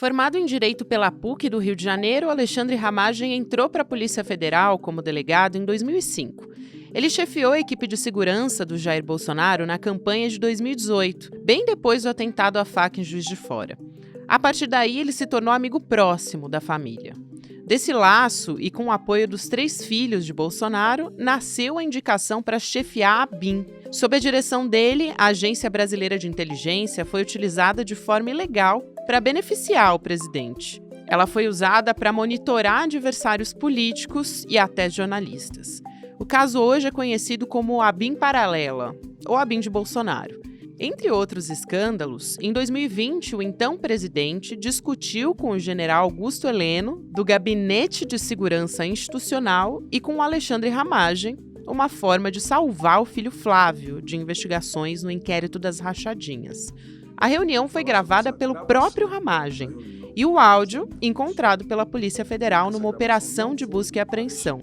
Formado em Direito pela PUC do Rio de Janeiro, Alexandre Ramagem entrou para a Polícia Federal como delegado em 2005. Ele chefiou a equipe de segurança do Jair Bolsonaro na campanha de 2018, bem depois do atentado à faca em Juiz de Fora. A partir daí, ele se tornou amigo próximo da família. Desse laço, e com o apoio dos 3 filhos de Bolsonaro, nasceu a indicação para chefiar a ABIN. Sob a direção dele, a Agência Brasileira de Inteligência foi utilizada de forma ilegal para beneficiar o presidente. Ela foi usada para monitorar adversários políticos e até jornalistas. O caso hoje é conhecido como ABIN Paralela, ou ABIN de Bolsonaro. Entre outros escândalos, em 2020, o então presidente discutiu com o general Augusto Heleno, do Gabinete de Segurança Institucional, e com Alexandre Ramagem, uma forma de salvar o filho Flávio de investigações no inquérito das rachadinhas. A reunião foi gravada pelo próprio Ramagem e o áudio encontrado pela Polícia Federal numa operação de busca e apreensão,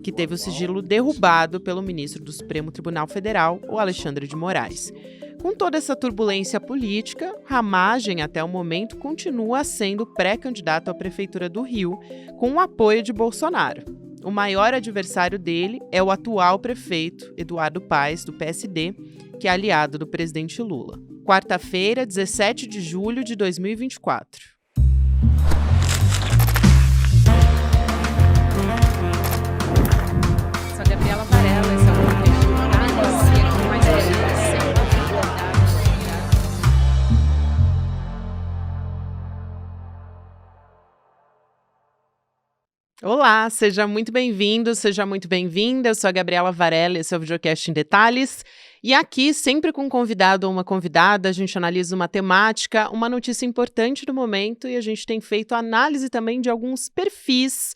que teve o sigilo derrubado pelo ministro do Supremo Tribunal Federal, o Alexandre de Moraes. Com toda essa turbulência política, Ramagem, até o momento, continua sendo pré-candidato à Prefeitura do Rio, com o apoio de Bolsonaro. O maior adversário dele é o atual prefeito, Eduardo Paes, do PSD, que é aliado do presidente Lula. Quarta-feira, 17 de julho de 2024. Sou a Gabriela Varela, esse é o podcast do Análise, aqui mais Olá, seja muito bem-vindo, seja muito bem-vinda. Eu sou a Gabriela Varela, esse é o Videocast em Detalhes. E aqui, sempre com um convidado ou uma convidada, a gente analisa uma temática, uma notícia importante do momento e a gente tem feito análise também de alguns perfis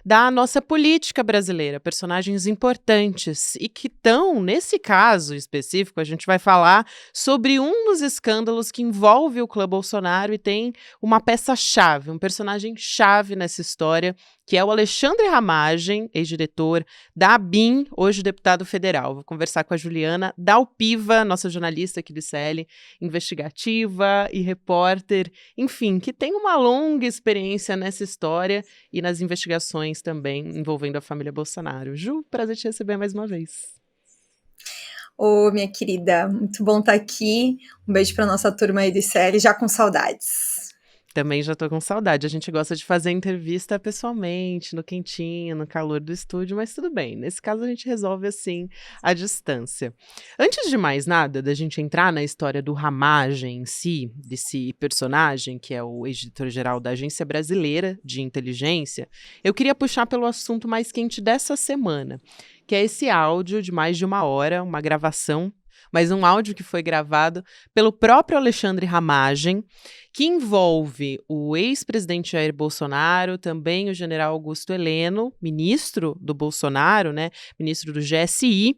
da nossa política brasileira, personagens importantes e que estão, nesse caso específico, a gente vai falar sobre um dos escândalos que envolve o clã Bolsonaro e tem uma peça-chave, um personagem-chave nessa história, que é o Alexandre Ramagem, ex-diretor da ABIN, hoje deputado federal. Vou conversar com a Juliana Dalpiva, nossa jornalista aqui do ICL, investigativa e repórter, enfim, que tem uma longa experiência nessa história e nas investigações também envolvendo a família Bolsonaro. Ju, prazer te receber mais uma vez. Ô, minha querida, muito bom estar aqui. Um beijo para nossa turma aí do ICL, já com saudades. Também já tô com saudade. A gente gosta de fazer entrevista pessoalmente, no quentinho, no calor do estúdio, mas tudo bem. Nesse caso, a gente resolve assim, à distância. Antes de mais nada, da gente entrar na história do Ramagem em si, desse personagem, que é o ex-diretor-geral da Agência Brasileira de Inteligência, eu queria puxar pelo assunto mais quente dessa semana, que é esse áudio de mais de 1 hora, uma gravação, mas um áudio que foi gravado pelo próprio Alexandre Ramagem, que envolve o ex-presidente Jair Bolsonaro, também o general Augusto Heleno, ministro do Bolsonaro, né, ministro do GSI,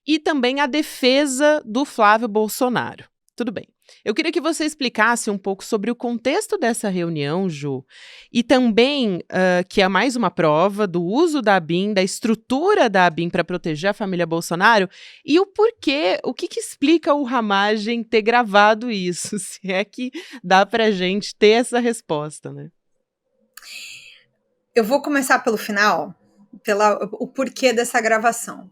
e também a defesa do Flávio Bolsonaro. Tudo bem. Eu queria que você explicasse um pouco sobre o contexto dessa reunião, Ju, e também, que é mais uma prova do uso da ABIN, da estrutura da ABIN para proteger a família Bolsonaro, e o porquê, o que explica o Ramagem ter gravado isso, se é que dá para a gente ter essa resposta, né? Eu vou começar pelo final, o porquê dessa gravação.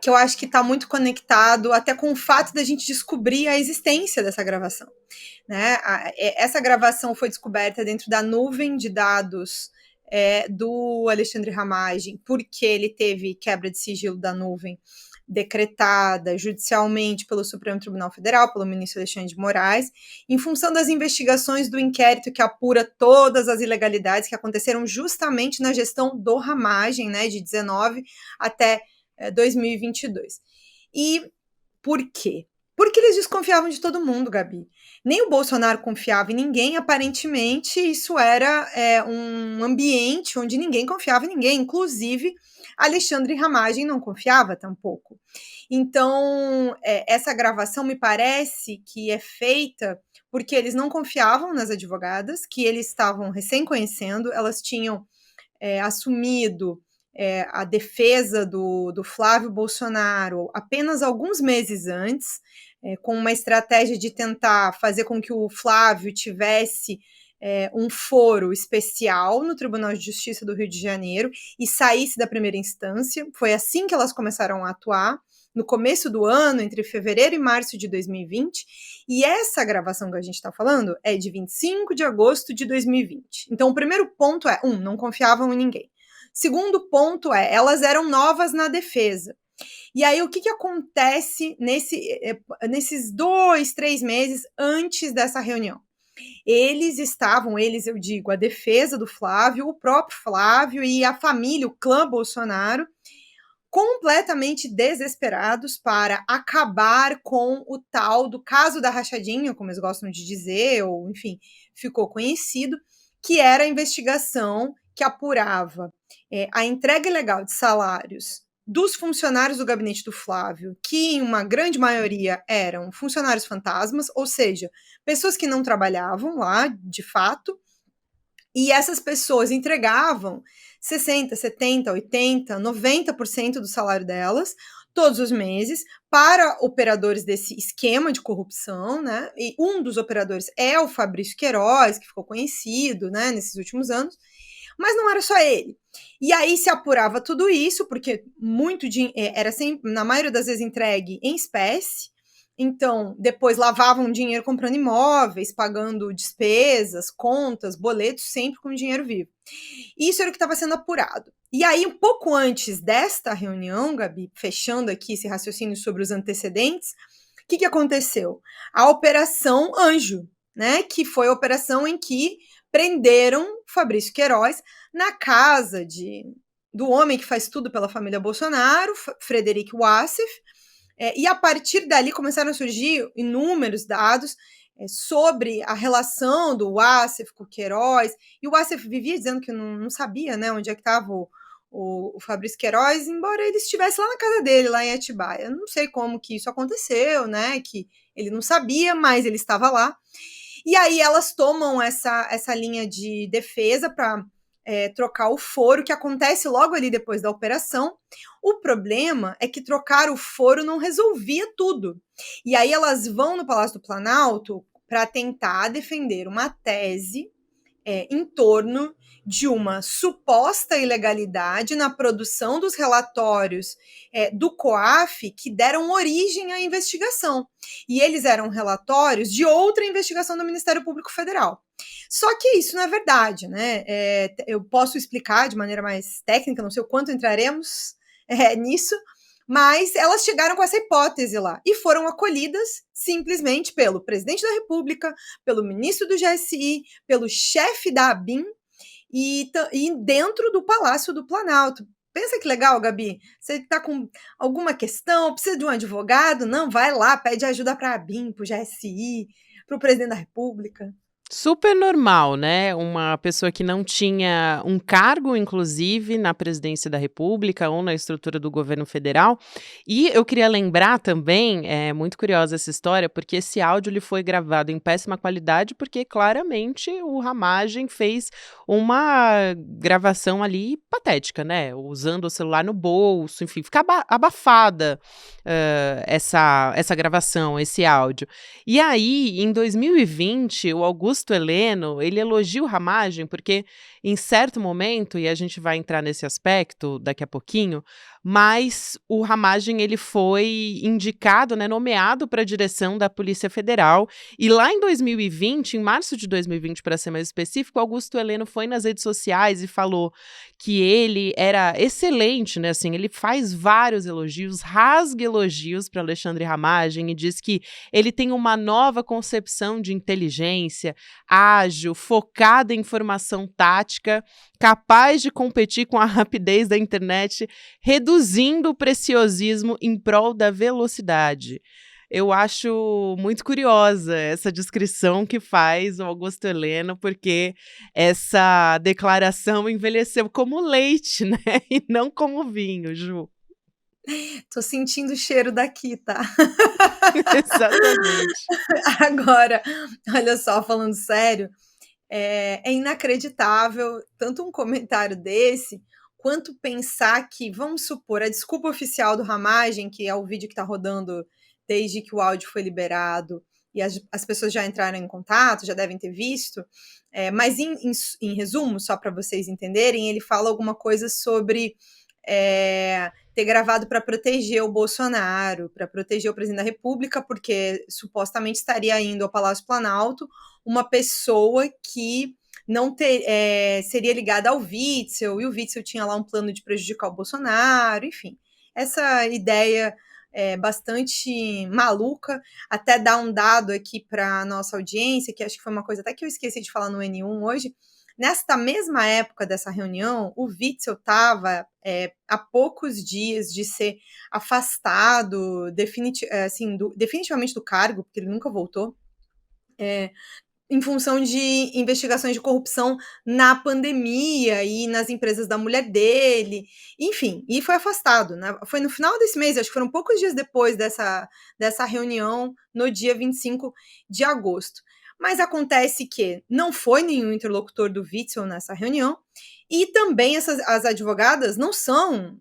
Que eu acho que está muito conectado até com o fato da gente descobrir a existência dessa gravação. Né? Essa gravação foi descoberta dentro da nuvem de dados do Alexandre Ramagem, porque ele teve quebra de sigilo da nuvem decretada judicialmente pelo Supremo Tribunal Federal, pelo ministro Alexandre de Moraes, em função das investigações do inquérito que apura todas as ilegalidades que aconteceram justamente na gestão do Ramagem, né, de 19 até 2022. E por quê? Porque eles desconfiavam de todo mundo, Gabi. Nem o Bolsonaro confiava em ninguém, aparentemente isso era um ambiente onde ninguém confiava em ninguém, inclusive Alexandre Ramagem não confiava tampouco. Então, essa gravação me parece que é feita porque eles não confiavam nas advogadas, que eles estavam recém conhecendo, elas tinham assumido a defesa do Flávio Bolsonaro apenas alguns meses antes, com uma estratégia de tentar fazer com que o Flávio tivesse um foro especial no Tribunal de Justiça do Rio de Janeiro e saísse da primeira instância. Foi assim que elas começaram a atuar, no começo do ano, entre fevereiro e março de 2020, e essa gravação que a gente está falando é de 25 de agosto de 2020. Então, o primeiro ponto é, não confiavam em ninguém. Segundo ponto é, elas eram novas na defesa. E aí, o que acontece nesses 2, 3 meses antes dessa reunião? Eu digo, a defesa do Flávio, o próprio Flávio e a família, o clã Bolsonaro, completamente desesperados para acabar com o tal do caso da rachadinha, como eles gostam de dizer, ou enfim, ficou conhecido, que era a investigação que apurava a entrega ilegal de salários dos funcionários do gabinete do Flávio, que em uma grande maioria eram funcionários fantasmas, ou seja, pessoas que não trabalhavam lá de fato, e essas pessoas entregavam 60%, 70%, 80%, 90% do salário delas todos os meses para operadores desse esquema de corrupção, né? E um dos operadores é o Fabrício Queiroz, que ficou conhecido, né, nesses últimos anos, mas não era só ele. E aí se apurava tudo isso, porque era sempre, na maioria das vezes, entregue em espécie. Então, depois lavavam dinheiro comprando imóveis, pagando despesas, contas, boletos, sempre com dinheiro vivo. Isso era o que estava sendo apurado. E aí, um pouco antes desta reunião, Gabi, fechando aqui esse raciocínio sobre os antecedentes, o que aconteceu? A Operação Anjo, né? Que foi a operação em que prenderam Fabrício Queiroz na casa do homem que faz tudo pela família Bolsonaro, Frederic Wassef, e a partir dali começaram a surgir inúmeros dados sobre a relação do Wassef com o Queiroz, e o Wassef vivia dizendo que não sabia, né, onde é que estava o Fabrício Queiroz, embora ele estivesse lá na casa dele, lá em Atibaia. Eu não sei como que isso aconteceu, né, que ele não sabia, mas ele estava lá. E aí elas tomam essa linha de defesa para trocar o foro, que acontece logo ali depois da operação. O problema é que trocar o foro não resolvia tudo. E aí elas vão no Palácio do Planalto para tentar defender uma tese em torno de uma suposta ilegalidade na produção dos relatórios do COAF que deram origem à investigação. E eles eram relatórios de outra investigação do Ministério Público Federal. Só que isso não é verdade, né? Eu posso explicar de maneira mais técnica, não sei o quanto entraremos nisso, mas elas chegaram com essa hipótese lá e foram acolhidas simplesmente pelo presidente da República, pelo ministro do GSI, pelo chefe da ABIN e dentro do Palácio do Planalto. Pensa que legal, Gabi. Você está com alguma questão, precisa de um advogado? Não, vai lá, pede ajuda para a ABIN, para o GSI, para o presidente da República. Super normal, né, uma pessoa que não tinha um cargo, inclusive, na presidência da República ou na estrutura do governo federal. E eu queria lembrar também, é muito curiosa essa história, porque esse áudio ele foi gravado em péssima qualidade, porque claramente o Ramagem fez uma gravação ali patética, né, usando o celular no bolso, enfim, fica abafada essa gravação, esse áudio. E aí, em 2020, o Augusto Heleno, ele elogia o Ramagem porque, em certo momento, e a gente vai entrar nesse aspecto daqui a pouquinho, mas o Ramagem ele foi indicado, né, nomeado para a direção da Polícia Federal, e lá em 2020, em março de 2020, para ser mais específico, Augusto Heleno foi nas redes sociais e falou que ele era excelente, né, assim, ele faz vários elogios, rasga elogios para Alexandre Ramagem e diz que ele tem uma nova concepção de inteligência, ágil, focada em informação tática, capaz de competir com a rapidez da internet, reduzindo o preciosismo em prol da velocidade. Eu acho muito curiosa essa descrição que faz o Augusto Heleno, porque essa declaração envelheceu como leite, né? E não como vinho, Ju. Tô sentindo o cheiro daqui, tá? Exatamente. Agora, olha só, falando sério, é inacreditável tanto um comentário desse, quanto pensar que, vamos supor, a desculpa oficial do Ramagem, que é o vídeo que está rodando desde que o áudio foi liberado, e as pessoas já entraram em contato, já devem ter visto, mas em resumo, só para vocês entenderem, ele fala alguma coisa sobre ter gravado para proteger o Bolsonaro, para proteger o presidente da República, porque supostamente estaria indo ao Palácio Planalto uma pessoa que não seria ligada ao Witzel, e o Witzel tinha lá um plano de prejudicar o Bolsonaro, enfim. Essa ideia bastante maluca, até dar um dado aqui para a nossa audiência, que acho que foi uma coisa até que eu esqueci de falar no N1 hoje. Nesta mesma época dessa reunião, o Witzel estava há poucos dias de ser afastado definitivamente do cargo, porque ele nunca voltou, em função de investigações de corrupção na pandemia e nas empresas da mulher dele, enfim, e foi afastado, né? Foi no final desse mês, acho que foram poucos dias depois dessa reunião, no dia 25 de agosto. Mas acontece que não foi nenhum interlocutor do Witzel nessa reunião, e também as advogadas não são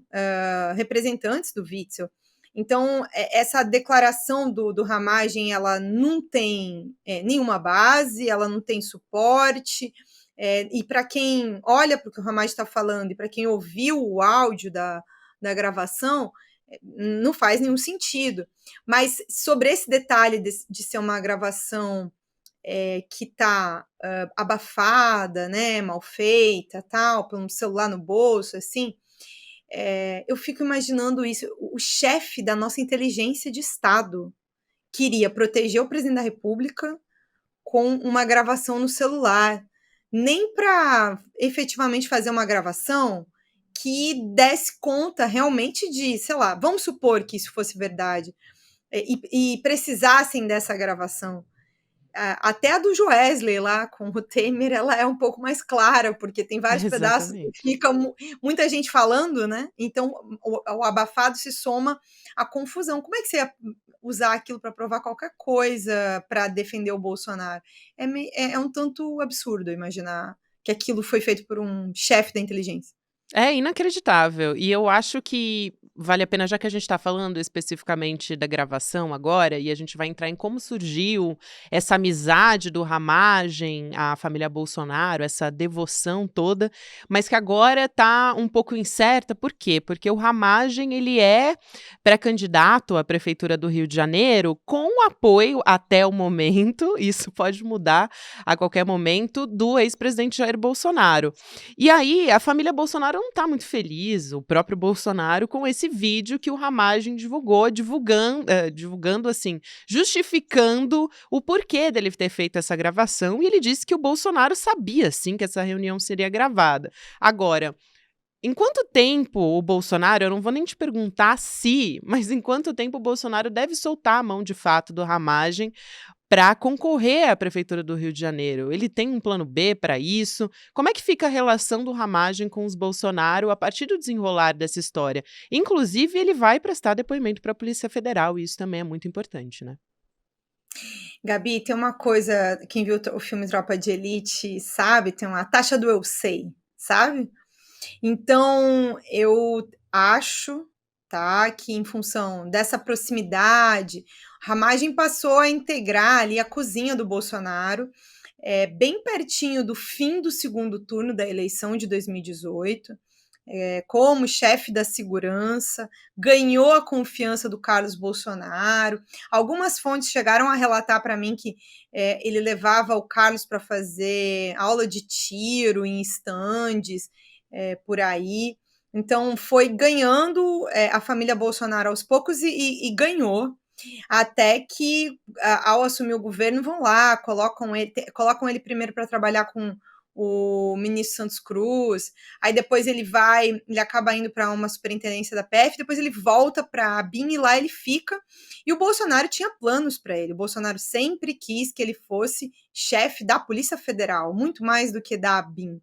representantes do Witzel. Então, essa declaração do Ramagem, ela não tem nenhuma base, ela não tem suporte, e para quem olha para o que o Ramagem está falando, e para quem ouviu o áudio da gravação, não faz nenhum sentido. Mas sobre esse detalhe de ser uma gravação que está abafada, né, mal feita, tal, por um celular no bolso, assim, eu fico imaginando isso. O chefe da nossa inteligência de Estado queria proteger o presidente da República com uma gravação no celular. Nem para efetivamente fazer uma gravação que desse conta realmente de, sei lá, vamos supor que isso fosse verdade, e precisassem dessa gravação. Até a do Joesley lá com o Temer, ela é um pouco mais clara, porque tem vários pedaços que fica muita gente falando, né? Então o abafado se soma à confusão. Como é que você ia usar aquilo para provar qualquer coisa para defender o Bolsonaro? É um tanto absurdo imaginar que aquilo foi feito por um chefe da inteligência. É inacreditável. E eu acho que vale a pena, já que a gente está falando especificamente da gravação agora, e a gente vai entrar em como surgiu essa amizade do Ramagem à família Bolsonaro, essa devoção toda, mas que agora está um pouco incerta. Por quê? Porque o Ramagem, ele é pré-candidato à Prefeitura do Rio de Janeiro com apoio, até o momento, isso pode mudar a qualquer momento, do ex-presidente Jair Bolsonaro. E aí, a família Bolsonaro não está muito feliz, o próprio Bolsonaro, com esse vídeo que o Ramagem divulgou, divulgando assim, justificando o porquê dele ter feito essa gravação, e ele disse que o Bolsonaro sabia, sim, que essa reunião seria gravada. Agora, em quanto tempo o Bolsonaro, eu não vou nem te perguntar se, mas em quanto tempo o Bolsonaro deve soltar a mão de fato do Ramagem para concorrer à Prefeitura do Rio de Janeiro? Ele tem um plano B para isso? Como é que fica a relação do Ramagem com os Bolsonaro a partir do desenrolar dessa história? Inclusive, ele vai prestar depoimento para a Polícia Federal, e isso também é muito importante, né? Gabi, tem uma coisa, quem viu o filme Tropa de Elite sabe, tem uma taxa do eu sei, sabe? Então, eu acho, tá, que em função dessa proximidade, Ramagem passou a integrar ali a cozinha do Bolsonaro, bem pertinho do fim do segundo turno da eleição de 2018, como chefe da segurança, ganhou a confiança do Carlos Bolsonaro. Algumas fontes chegaram a relatar para mim que ele levava o Carlos para fazer aula de tiro em estandes, por aí. Então, foi ganhando a família Bolsonaro aos poucos e ganhou, até que, ao assumir o governo, vão lá, colocam ele primeiro para trabalhar com o ministro Santos Cruz, aí depois ele acaba indo para uma superintendência da PF, depois ele volta para a BIM e lá ele fica, e o Bolsonaro tinha planos para ele, o Bolsonaro sempre quis que ele fosse chefe da Polícia Federal, muito mais do que da BIM,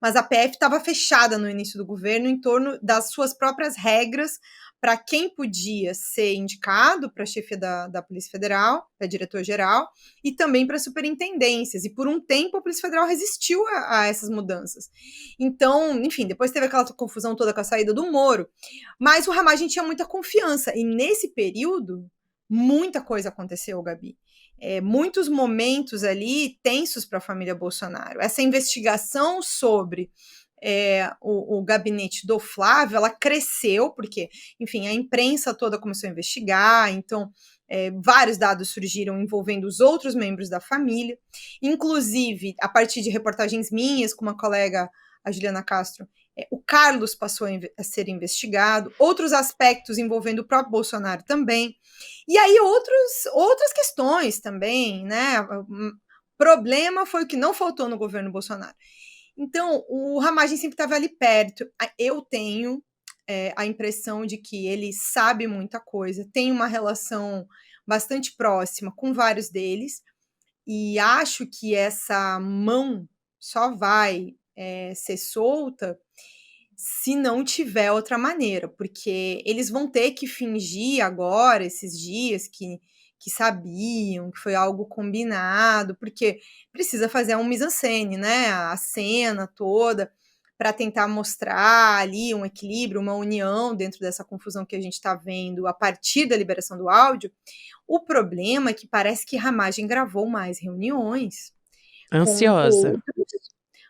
mas a PF estava fechada no início do governo em torno das suas próprias regras para quem podia ser indicado para a chefia da Polícia Federal, para diretor-geral, e também para superintendências. E por um tempo a Polícia Federal resistiu a essas mudanças. Então, enfim, depois teve aquela confusão toda com a saída do Moro, mas o Ramagem tinha muita confiança. E nesse período, muita coisa aconteceu, Gabi. muitos momentos ali tensos para a família Bolsonaro. Essa investigação sobre o gabinete do Flávio, ela cresceu, porque, enfim, a imprensa toda começou a investigar, então vários dados surgiram envolvendo os outros membros da família, inclusive, a partir de reportagens minhas com uma colega, a Juliana Castro, o Carlos passou a ser investigado, outros aspectos envolvendo o próprio Bolsonaro também, e aí outras questões também, né? O problema foi o que não faltou no governo Bolsonaro. Então, o Ramagem sempre estava ali perto. Eu tenho a impressão de que ele sabe muita coisa, tem uma relação bastante próxima com vários deles, e acho que essa mão só vai ser solta se não tiver outra maneira, porque eles vão ter que fingir agora, esses dias, que sabiam, que foi algo combinado, porque precisa fazer um mise-en-scène, né? A cena toda, para tentar mostrar ali um equilíbrio, uma união dentro dessa confusão que a gente está vendo a partir da liberação do áudio. O problema é que parece que Ramagem gravou mais reuniões com Ansiosa.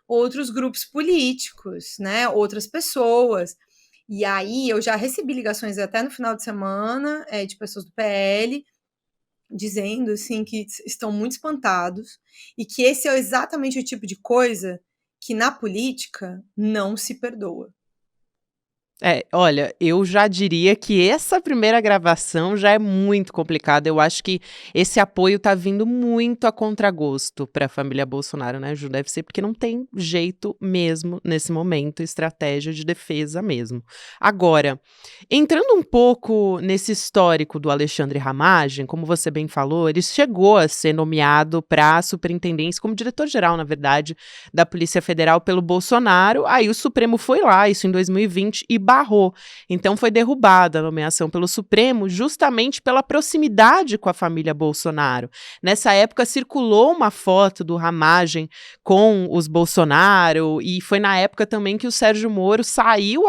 outros grupos políticos, né? Outras pessoas. E aí eu já recebi ligações até no final de semana de pessoas do PL dizendo assim que estão muito espantados e que esse é exatamente o tipo de coisa que na política não se perdoa. Olha, eu já diria que essa primeira gravação já é muito complicada. Eu acho que esse apoio tá vindo muito a contragosto para a família Bolsonaro, né, Ju? Deve ser porque não tem jeito mesmo nesse momento, estratégia de defesa mesmo. Agora, entrando um pouco nesse histórico do Alexandre Ramagem, como você bem falou, ele chegou a ser nomeado para a superintendência, como diretor-geral, na verdade, da Polícia Federal pelo Bolsonaro. Aí o Supremo foi lá, isso em 2020, e barrou. Então foi derrubada a nomeação pelo Supremo justamente pela proximidade com a família Bolsonaro. Nessa época circulou uma foto do Ramagem com os Bolsonaro e foi na época também que o Sérgio Moro saiu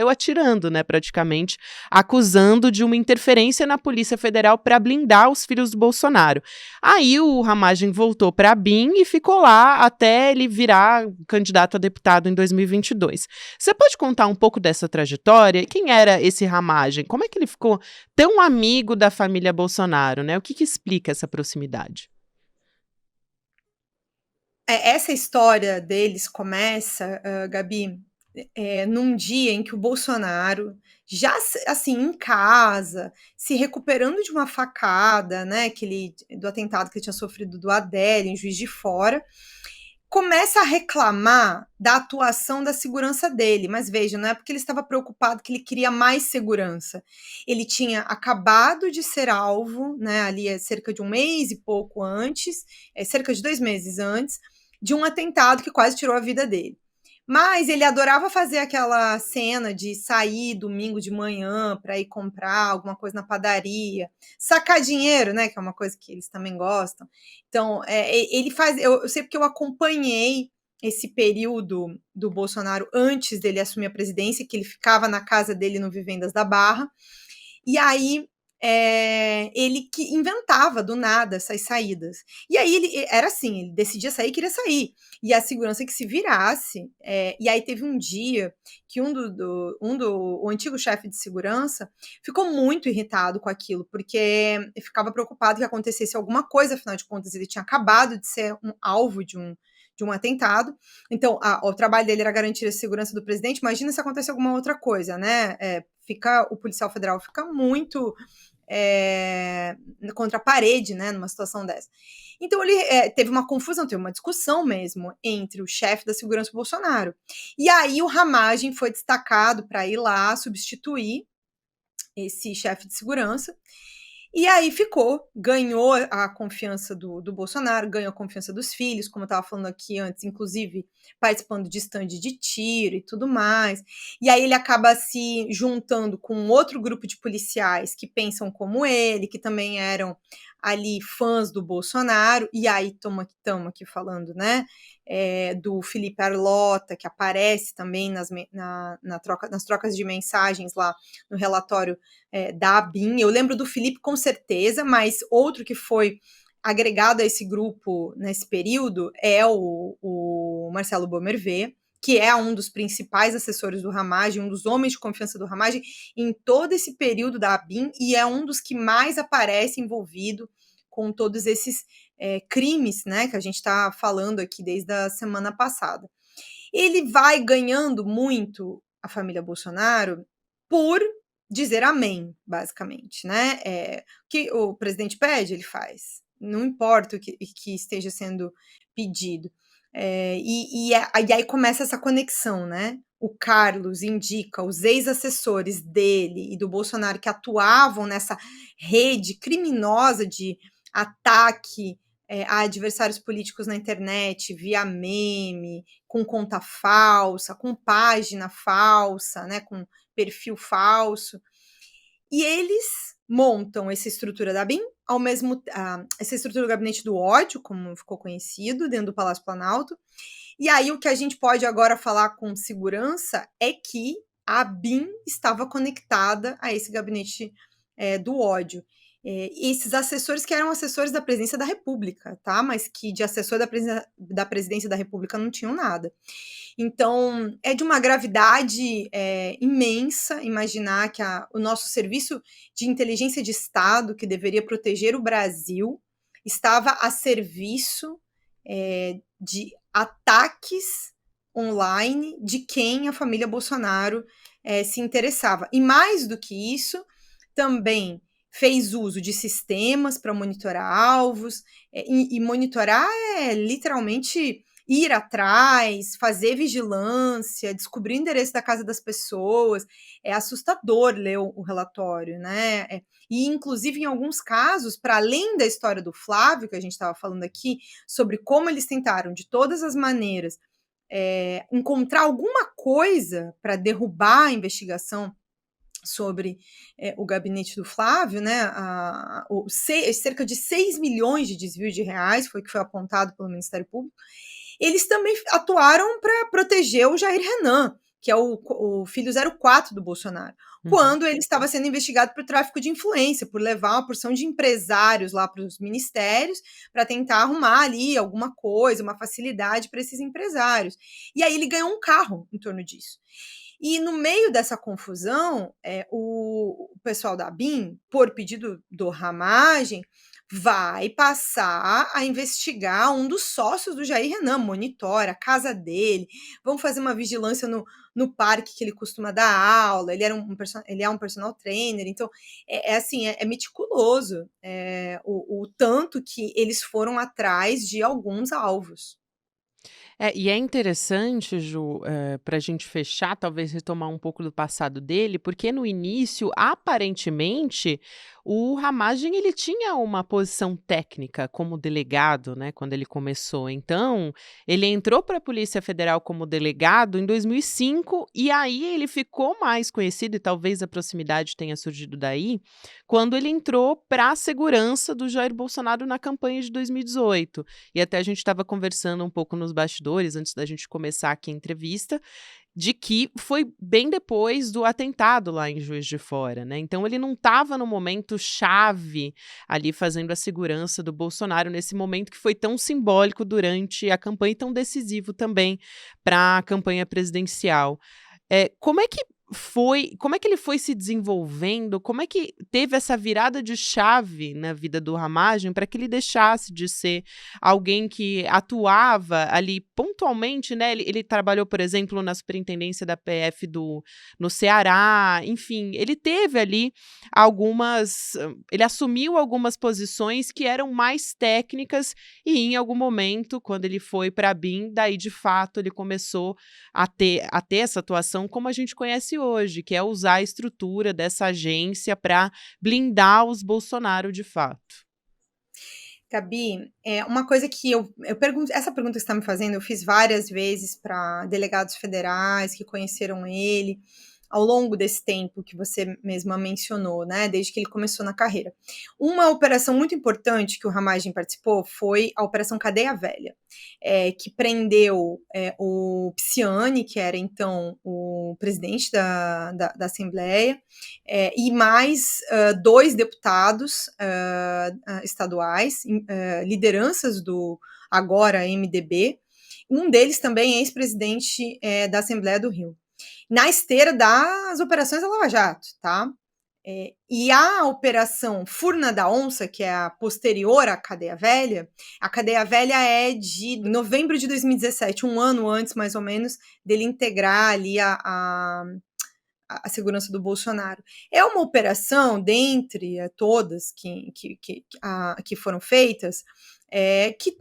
atirando, né, praticamente, acusando de uma interferência na Polícia Federal para blindar os filhos do Bolsonaro. Aí o Ramagem voltou para a BIM e ficou lá até ele virar candidato a deputado em 2022. Você pode contar um pouco dessa trajetória? Quem era esse Ramagem? Como é que ele ficou tão amigo da família Bolsonaro, né? O que explica essa proximidade? Essa história deles começa, Gabi, num dia em que o Bolsonaro, já assim, em casa, se recuperando de uma facada, né, do atentado que ele tinha sofrido do Adélio, em Juiz de Fora, começa a reclamar da atuação da segurança dele, mas veja, não é porque ele estava preocupado que ele queria mais segurança. Ele tinha acabado de ser alvo, né, ali cerca de um mês e pouco antes, cerca de 2 meses antes, de um atentado que quase tirou a vida dele. Mas ele adorava fazer aquela cena de sair domingo de manhã para ir comprar alguma coisa na padaria, sacar dinheiro, né? Que é uma coisa que eles também gostam. Então, ele faz. Eu sei porque eu acompanhei esse período do Bolsonaro antes dele assumir a presidência, que ele ficava na casa dele no Vivendas da Barra. E aí ele que inventava do nada essas saídas. E aí ele era assim, ele decidia sair, queria sair. E a segurança que se virasse. E aí teve um dia que o antigo chefe de segurança ficou muito irritado com aquilo, porque ficava preocupado que acontecesse alguma coisa, afinal de contas, ele tinha acabado de ser um alvo de um atentado. Então, o trabalho dele era garantir a segurança do presidente. Imagina se acontece alguma outra coisa, né? O policial federal fica muito contra a parede, né, numa situação dessa. Então ele teve uma confusão, teve uma discussão mesmo entre o chefe da segurança e o Bolsonaro. E aí o Ramagem foi destacado para ir lá substituir esse chefe de segurança. E aí ganhou a confiança do Bolsonaro, ganhou a confiança dos filhos, como eu estava falando aqui antes, inclusive participando de stand de tiro e tudo mais. E aí ele acaba se juntando com outro grupo de policiais que pensam como ele, que também eram ali fãs do Bolsonaro, e aí estamos aqui falando, né, do Felipe Arlota, que aparece também nas trocas de mensagens lá no relatório da ABIN. Eu lembro do Felipe com certeza, mas outro que foi agregado a esse grupo nesse período é o Marcelo Bomervé, que é um dos principais assessores do Ramagem, um dos homens de confiança do Ramagem em todo esse período da ABIN, e é um dos que mais aparece envolvido com todos esses crimes, né, que a gente está falando aqui desde a semana passada. Ele vai ganhando muito a família Bolsonaro por dizer amém, basicamente, né? O que o presidente pede, ele faz. Não importa o que esteja sendo pedido. E aí começa essa conexão, né? O Carlos indica os ex-assessores dele e do Bolsonaro que atuavam nessa rede criminosa de ataque a adversários políticos na internet, via meme, com conta falsa, com página falsa, né, com perfil falso. E eles montam essa estrutura da BIM, essa estrutura do gabinete do ódio, como ficou conhecido, dentro do Palácio Planalto. E aí o que a gente pode agora falar com segurança é que a BIM estava conectada a esse gabinete do ódio. Esses assessores que eram assessores da presidência da República, tá? Mas que de assessor da presidência da República não tinham nada. Então, é de uma gravidade imensa imaginar que o nosso serviço de inteligência de Estado, que deveria proteger o Brasil, estava a serviço de ataques online de quem a família Bolsonaro se interessava. E mais do que isso, também fez uso de sistemas para monitorar alvos, e monitorar é literalmente ir atrás, fazer vigilância, descobrir o endereço da casa das pessoas. É assustador ler o relatório, né? E, inclusive, em alguns casos, para além da história do Flávio, que a gente estava falando aqui, sobre como eles tentaram, de todas as maneiras, encontrar alguma coisa para derrubar a investigação sobre o gabinete do Flávio, né? Cerca de 6 milhões de desvio de reais foi o que foi apontado pelo Ministério Público. Eles também atuaram para proteger o Jair Renan, que é o filho 04 do Bolsonaro, quando ele estava sendo investigado por tráfico de influência, por levar uma porção de empresários lá para os ministérios para tentar arrumar ali alguma coisa, uma facilidade para esses empresários. E aí ele ganhou um carro em torno disso. E no meio dessa confusão, o pessoal da BIM, por pedido do Ramagem, vai passar a investigar um dos sócios do Jair Renan, monitora a casa dele, vão fazer uma vigilância no parque que ele costuma dar aula, ele é um personal trainer, então assim, é meticuloso o tanto que eles foram atrás de alguns alvos. E é interessante, Ju, para a gente fechar, talvez retomar um pouco do passado dele, porque no início, aparentemente, o Ramagem ele tinha uma posição técnica como delegado, né, quando ele começou. Então, ele entrou para a Polícia Federal como delegado em 2005 e aí ele ficou mais conhecido, e talvez a proximidade tenha surgido daí, quando ele entrou para a segurança do Jair Bolsonaro na campanha de 2018. E até a gente estava conversando um pouco nos bastidores, antes da gente começar aqui a entrevista, de que foi bem depois do atentado lá em Juiz de Fora, né? Então ele não estava no momento chave ali fazendo a segurança do Bolsonaro, nesse momento que foi tão simbólico durante a campanha e tão decisivo também para a campanha presidencial. Como é que ele foi se desenvolvendo? Como é que teve essa virada de chave na vida do Ramagem para que ele deixasse de ser alguém que atuava ali pontualmente, né? Ele trabalhou, por exemplo, na superintendência da PF no Ceará, enfim, ele teve ali ele assumiu algumas posições que eram mais técnicas e em algum momento, quando ele foi para a BIM, daí de fato ele começou a ter essa atuação como a gente conhece hoje, que é usar a estrutura dessa agência para blindar os Bolsonaro de fato. Gabi, uma coisa que eu pergunto, essa pergunta que você está me fazendo, eu fiz várias vezes para delegados federais que conheceram ele ao longo desse tempo que você mesma mencionou, né, desde que ele começou na carreira. Uma operação muito importante que o Ramagem participou foi a Operação Cadeia Velha, que prendeu o Pisciani, que era então o presidente da Assembleia, e mais 2 deputados estaduais, lideranças do agora MDB, um deles também é ex-presidente da Assembleia do Rio, na esteira das operações da Lava Jato, tá? E a Operação Furna da Onça, que é a posterior à Cadeia Velha é de novembro de 2017, um ano antes, mais ou menos, dele integrar ali a segurança do Bolsonaro. É uma operação, dentre todas que foram feitas, que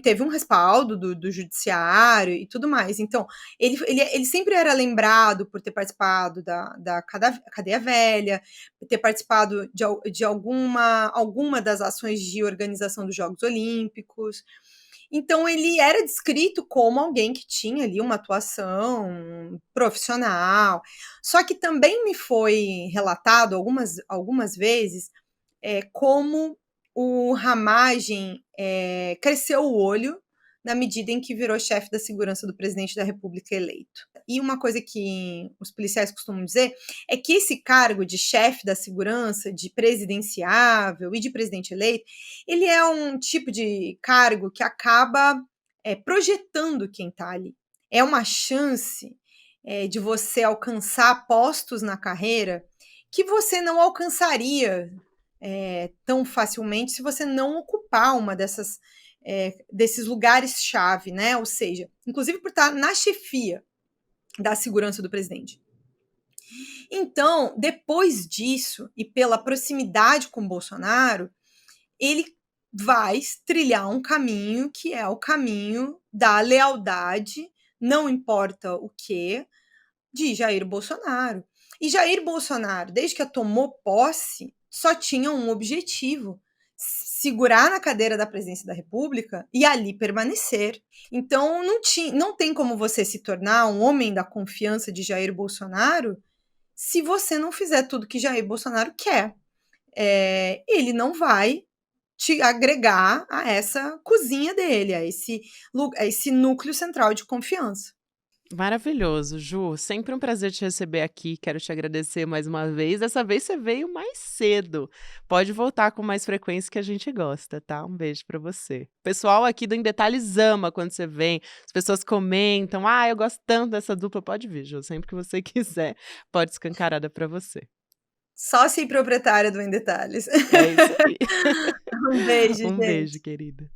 teve um respaldo do judiciário e tudo mais. Então, ele sempre era lembrado por ter participado da Cadeia Velha, ter participado de alguma das ações de organização dos Jogos Olímpicos. Então, ele era descrito como alguém que tinha ali uma atuação profissional. Só que também me foi relatado algumas vezes como o Ramagem cresceu o olho na medida em que virou chefe da segurança do presidente da República eleito. E uma coisa que os policiais costumam dizer é que esse cargo de chefe da segurança, de presidenciável e de presidente eleito, ele é um tipo de cargo que acaba projetando quem está ali. É uma chance de você alcançar postos na carreira que você não alcançaria tão facilmente se você não ocupar uma desses lugares-chave, né? Ou seja, inclusive por estar na chefia da segurança do presidente. Então, depois disso, e pela proximidade com Bolsonaro, ele vai trilhar um caminho que é o caminho da lealdade, não importa o que, de Jair Bolsonaro. E Jair Bolsonaro, desde que tomou posse, só tinha um objetivo: segurar na cadeira da presidência da República e ali permanecer. Então, não tem como você se tornar um homem da confiança de Jair Bolsonaro se você não fizer tudo que Jair Bolsonaro quer. Ele não vai te agregar a essa cozinha dele, a esse núcleo central de confiança. Maravilhoso, Ju. Sempre um prazer te receber aqui. Quero te agradecer mais uma vez. Dessa vez você veio mais cedo. Pode voltar com mais frequência que a gente gosta, tá? Um beijo pra você. O pessoal aqui do Em Detalhes ama quando você vem. As pessoas comentam. Eu gosto tanto dessa dupla. Pode vir, Ju. Sempre que você quiser, pode escancarada pra você. Sócia e proprietária do Em Detalhes. É isso aí. Um beijo, Um beijo, querida.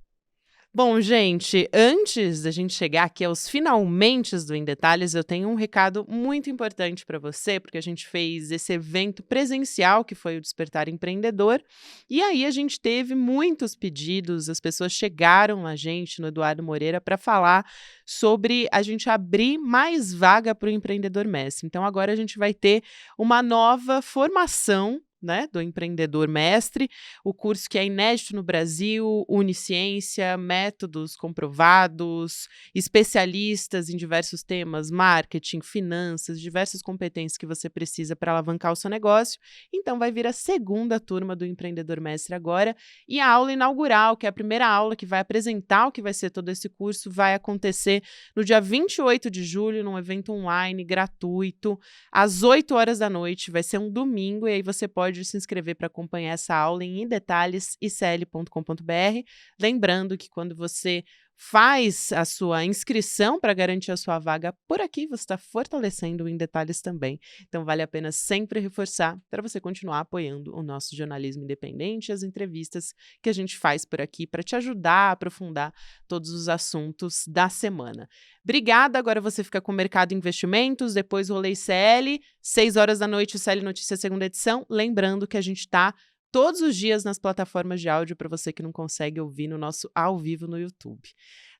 Bom, gente, antes da gente chegar aqui aos finalmentes do Em Detalhes, eu tenho um recado muito importante para você, porque a gente fez esse evento presencial, que foi o Despertar Empreendedor, e aí a gente teve muitos pedidos, as pessoas chegaram na gente, no Eduardo Moreira, para falar sobre a gente abrir mais vaga para o Empreendedor Mestre. Então, agora a gente vai ter uma nova formação, né, do Empreendedor Mestre, o curso que é inédito no Brasil, Unisciência, métodos comprovados, especialistas em diversos temas, marketing, finanças, diversas competências que você precisa para alavancar o seu negócio. Então vai vir a segunda turma do Empreendedor Mestre agora, e a aula inaugural, que é a primeira aula que vai apresentar o que vai ser todo esse curso, vai acontecer no dia 28 de julho, num evento online gratuito, às 8 horas da noite, vai ser um domingo, e aí você pode se inscrever para acompanhar essa aula em detalhesicl.com.br. Lembrando que quando você faz a sua inscrição para garantir a sua vaga por aqui, você está fortalecendo o Em Detalhes também. Então vale a pena sempre reforçar para você continuar apoiando o nosso jornalismo independente e as entrevistas que a gente faz por aqui para te ajudar a aprofundar todos os assuntos da semana. Obrigada, agora você fica com o Mercado Investimentos, depois o Rolê CL, 6 horas da noite o CL Notícias segunda edição, lembrando que a gente está todos os dias nas plataformas de áudio para você que não consegue ouvir no nosso ao vivo no YouTube.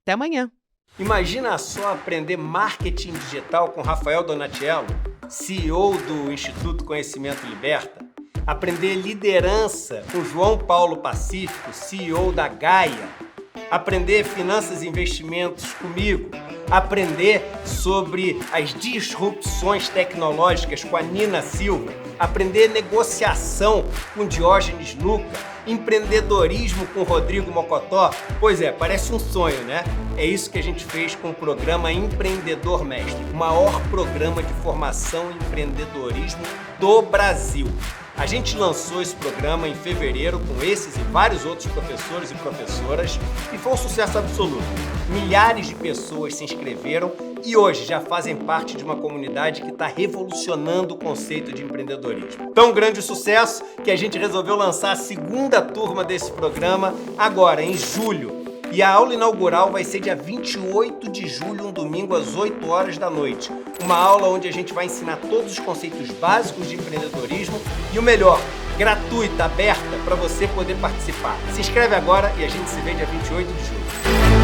Até amanhã! Imagina só aprender marketing digital com Rafael Donatiello, CEO do Instituto Conhecimento Liberta, aprender liderança com João Paulo Pacífico, CEO da Gaia, aprender finanças e investimentos comigo, aprender sobre as disrupções tecnológicas com a Nina Silva, aprender negociação com Diógenes Luca, empreendedorismo com Rodrigo Mocotó. Pois é, parece um sonho, né? É isso que a gente fez com o programa Empreendedor Mestre, o maior programa de formação em empreendedorismo do Brasil. A gente lançou esse programa em fevereiro com esses e vários outros professores e professoras e foi um sucesso absoluto. Milhares de pessoas se inscreveram e hoje já fazem parte de uma comunidade que está revolucionando o conceito de empreendedorismo. Tão grande o sucesso que a gente resolveu lançar a segunda turma desse programa agora, em julho. E a aula inaugural vai ser dia 28 de julho, um domingo, às 8 horas da noite. Uma aula onde a gente vai ensinar todos os conceitos básicos de empreendedorismo e o melhor, gratuita, aberta, para você poder participar. Se inscreve agora e a gente se vê dia 28 de julho.